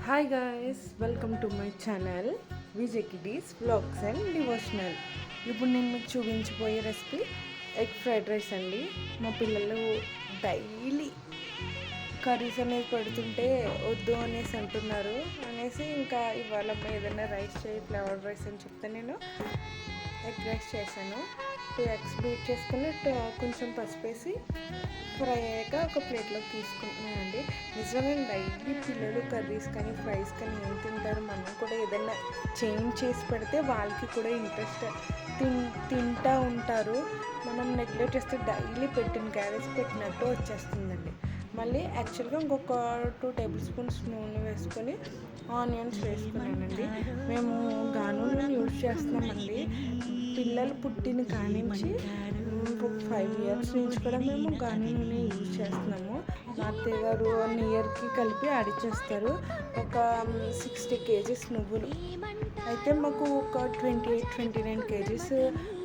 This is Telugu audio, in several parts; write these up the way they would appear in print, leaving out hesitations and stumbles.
Hi guys, welcome to my channel Vijay kiddies vlogs and devotional. ఇప్పుడు నేను మీకు చూపించిపోయే రెసిపీ ఎగ్ ఫ్రైడ్ రైస్ అండి. మా పిల్లలు డైలీ కర్రీస్ అనేది పెడుతుంటే వద్దు అనేసి అంటున్నారు అనేసి ఇంకా ఇవాళ ఏదైనా రైస్ చేయి, ఫ్లేవర్డ్ రైస్ అని చెప్తే నేను ఎగ్ రైస్ చేశాను. 2 ఎగ్స్ బీట్ చేసుకుని కొంచెం పసుపు వేసి ఫ్రై అయ్యాక ఒక ప్లేట్లోకి తీసుకుంటున్నానండి. నిజంగా డైలీ పిల్లలు కర్రీస్ కానీ ఫ్రైస్ కానీ ఏం తింటారు, మనం కూడా ఏదైనా చేంజ్ చేసి పెడితే వాళ్ళకి కూడా ఇంట్రెస్ట్ తింటూ ఉంటారు. మనం నెగ్లెక్ట్ చేస్తే డైలీ పెట్టిన క్యారెట్స్ పెట్టినట్టు వచ్చేస్తుందండి. మళ్ళీ యాక్చువల్గా ఇంకొక 2 టేబుల్ స్పూన్స్ నూనె వేసుకొని ఆనియన్స్ వేసుకున్నానండి. మేము గానులను యూజ్ చేస్తున్నామండి. పిల్లలు పుట్టిన కానించి ఒక 5 ఇయర్స్ నుంచి కూడా మేము గాను నూనె యూజ్ చేస్తున్నాము. మా అత్తయ్య గారు 1 ఇయర్కి కలిపి ఆడిచ్చేస్తారు. ఒక 60 కేజీస్ నువ్వులు అయితే మాకు ఒక 28-29 కేజీస్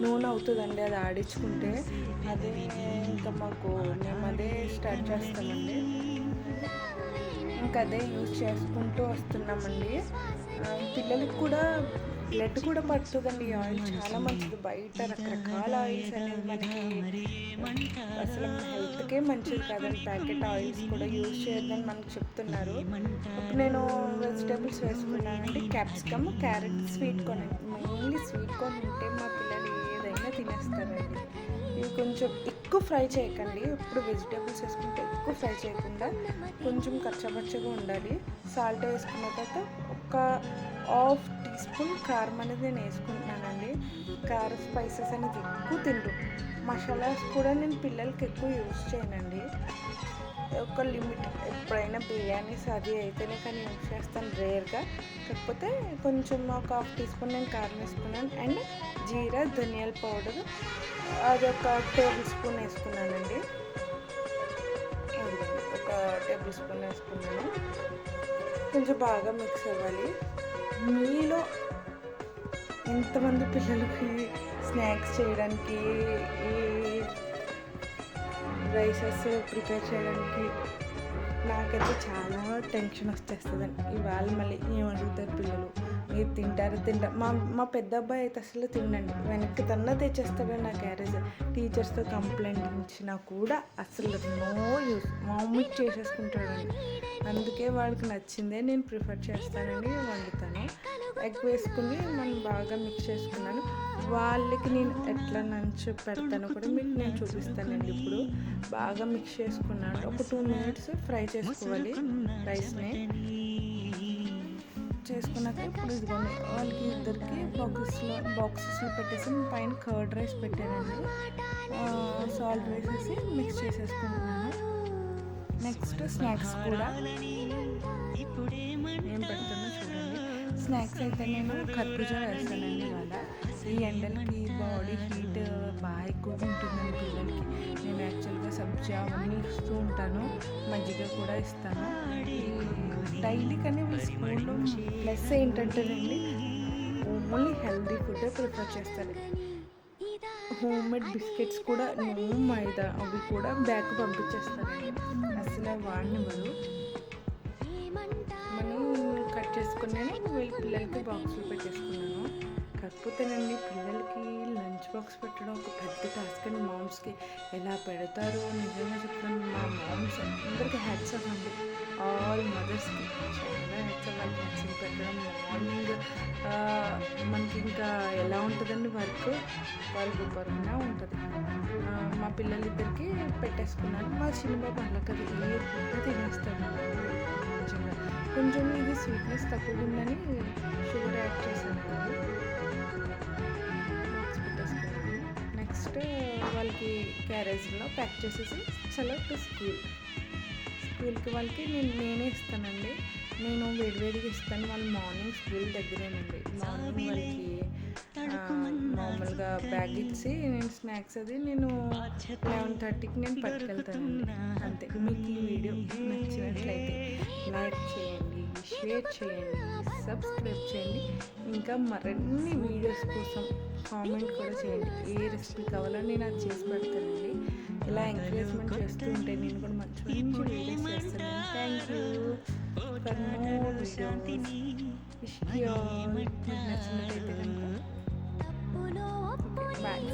నూనె అవుతుందండి అది ఆడించుకుంటే. అదే ఇంకా మేము అదే స్టార్ట్ చేస్తామండి. ఇంకా అదే యూజ్ చేసుకుంటూ వస్తున్నామండి. పిల్లలకి కూడా బ్లడ్ కూడా పడుతుందండి. ఈ ఆయిల్ చాలా మంచిది. బయట రకరకాల ఆయిల్స్ అనేవి మనకి అసలు హెల్త్కే మంచిది కాదండి. ప్యాకెట్ ఆయిల్స్ కూడా యూజ్ చేయొద్దని మనకు చెప్తున్నారు. ఇప్పుడు నేను వెజిటేబుల్స్ వేసుకున్నానండి. Capsicum, carrot, sweet corn. Mainly sweet corn ఉంటే మా పిల్లలు ఏదైనా తినేస్తారండి. ఇవి కొంచెం ఎక్కువ ఫ్రై చేయకండి. ఇప్పుడు వెజిటేబుల్స్ వేసుకుంటే ఎక్కువ ఫ్రై చేయకుండా కొంచెం కచ్చపచ్చగా ఉండాలి. సాల్ట్ వేసుకున్న తర్వాత ఒక 1/2 టీ స్పూన్ కారం అనేది నేను వేసుకుంటున్నానండి. కారం స్పైసెస్ అనేది ఎక్కువ తింటు. మసాలాస్ కూడా నేను పిల్లలకి ఎక్కువ యూజ్ చేయనండి. ఒక లిమిట్. ఎప్పుడైనా బిర్యానీస్ అది అయితేనే కానీ యూజ్ చేస్తాను, రేర్గా. కాకపోతే కొంచెం ఒక 1/2 టీ స్పూన్ నేను కారం వేసుకున్నాను. అండ్ జీరా, ధనియాల పౌడర్ అది ఒక టేబుల్ స్పూన్ వేసుకున్నానండి. ఒక టేబుల్ స్పూన్ వేసుకున్నాను. కొంచెం బాగా మిక్స్ అవ్వాలి. మీలో ఎంతమంది పిల్లలకి స్నాక్స్ చేయడానికి, ఈ రైసెస్ ప్రిపేర్ చేయడానికి నాకైతే చాలా టెన్షన్ వచ్చేస్తుందండి. ఇవాళ మళ్ళీ ఏమడుగుతారు పిల్లలు, మీరు తింటారు. మా పెద్ద అబ్బాయి అయితే అసలు తినండి, వెనక్కి తెచ్చేస్తాడు నా క్యారేజ్. టీచర్స్తో కంప్లైంట్ ఇచ్చినా కూడా అసలు నో యూస్, వామిట్ చేసేసుకుంటాడండి. అందుకే వాళ్ళకి నచ్చిందే నేను ప్రిఫర్ చేస్తానని వండుతాను. ఎగ్ వేసుకుని మనం బాగా మిక్స్ చేసుకున్నాను. వాళ్ళకి నేను ఎట్లా నంచు పెడతానో కూడా మీకు నేను చూపిస్తానండి. ఇప్పుడు బాగా మిక్స్ చేసుకున్నాను. ఒక 2 మినిట్స్ ఫ్రై చేసుకోవాలి రైస్ని. చేసుకున్నాక ఇప్పుడు ఇదిగోండి వాళ్ళకి ఇద్దరికి బాక్సెస్లో పెట్టేసి పైన కర్డ్ రైస్ పెట్టానండి. సాల్ట్ వేసేసి మిక్స్ చేసేసుకుంటున్నాను. నెక్స్ట్ స్నాక్స్ కూడా ఏం పెడుతున్నా చూడండి. స్నాక్స్ అయితే నేను కర్బూజా వేస్తానండి. ఇవాళ ఈ ఎండలకి బాడీ హీట్ బాగా ఎక్కువగా ఉంటుందండి పిల్లలకి. నేను యాక్చువల్గా సబ్జీ అవన్నీ ఇస్తూ ఉంటాను, మజ్జిగ కూడా ఇస్తాను డైలీ. కానీ స్కూల్లో ప్లస్ ఏంటంటేనండి, ఓన్లీ హెల్దీ ఫుడ్ ప్రిఫర్ చేస్తారు. హోమ్ మేడ్ బిస్కెట్స్ కూడా నో మైదా అవి కూడా బ్యాగ్ పంపించేస్తారండి. అసలు వాడినవారు మనం కట్ చేసుకుని వీళ్ళ పిల్లలకి బాక్సులు పెట్టేసుకున్నాను. కాకపోతేనండి పిల్లలకి లంచ్ బాక్స్ పెట్టడం ఒక పెద్ద టాస్క్ అండి. మామ్స్కి ఎలా పెడతారో నిజంగా చెప్తాను. మా మామ్స్ అందరికీ హ్యాట్స్ ఆఫ్ అండి. ఆల్ మదర్స్కి చాలా హ్యాట్స్ ఆఫ్. వాళ్ళకి నచ్చింది పెట్టడం. మార్నింగ్ మనకి ఇంకా ఎలా ఉంటుందండి పరుగునా ఉంటుంది. మా పిల్లలిద్దరికి పెట్టేసుకున్నాను. మా చిన్నబాబు అలా కదా ఏ తినేస్తాను. నిజంగా కొంచెం ఇది స్వీట్నెస్ తక్కువ ఉందని షుగర్ యాడ్ చేశాను. నెక్స్ట్ వాళ్ళకి క్యారేజ్లో ప్యాక్ చేసేసి చలో టు స్కూల్కి వాళ్ళకి నేనే ఇస్తానండి. నేను వేడివేడిగా ఇస్తాను. వాళ్ళు మార్నింగ్ స్కూల్ దగ్గరేనండి. మార్నింగ్ వాళ్ళకి మామూలుగా బ్యాగ్ ఇచ్చి నేను స్నాక్స్ అది నేను 11:30కి నేను పట్టుకెళ్తానండి. అంతే. మీకు ఈ వీడియో నచ్చినట్లయితే లైక్ చేయండి, షేర్ చేయండి, సబ్స్క్రైబ్ చేయండి. ఇంకా మరిన్ని వీడియోస్ కోసం కామెంట్ కూడా చేయండి. ఏ రెసిపీ కావాలో నేను అది చేసి పెడతానండి. ఇలా ఎంకరేజ్మెంట్ చేస్తూ ఉంటే నేను కూడా మంచి వీడియోస్ చేస్తాను. Thank you. For more videos. Wish you all. మీకు నచ్చినట్టయితే కనుక బాయ్.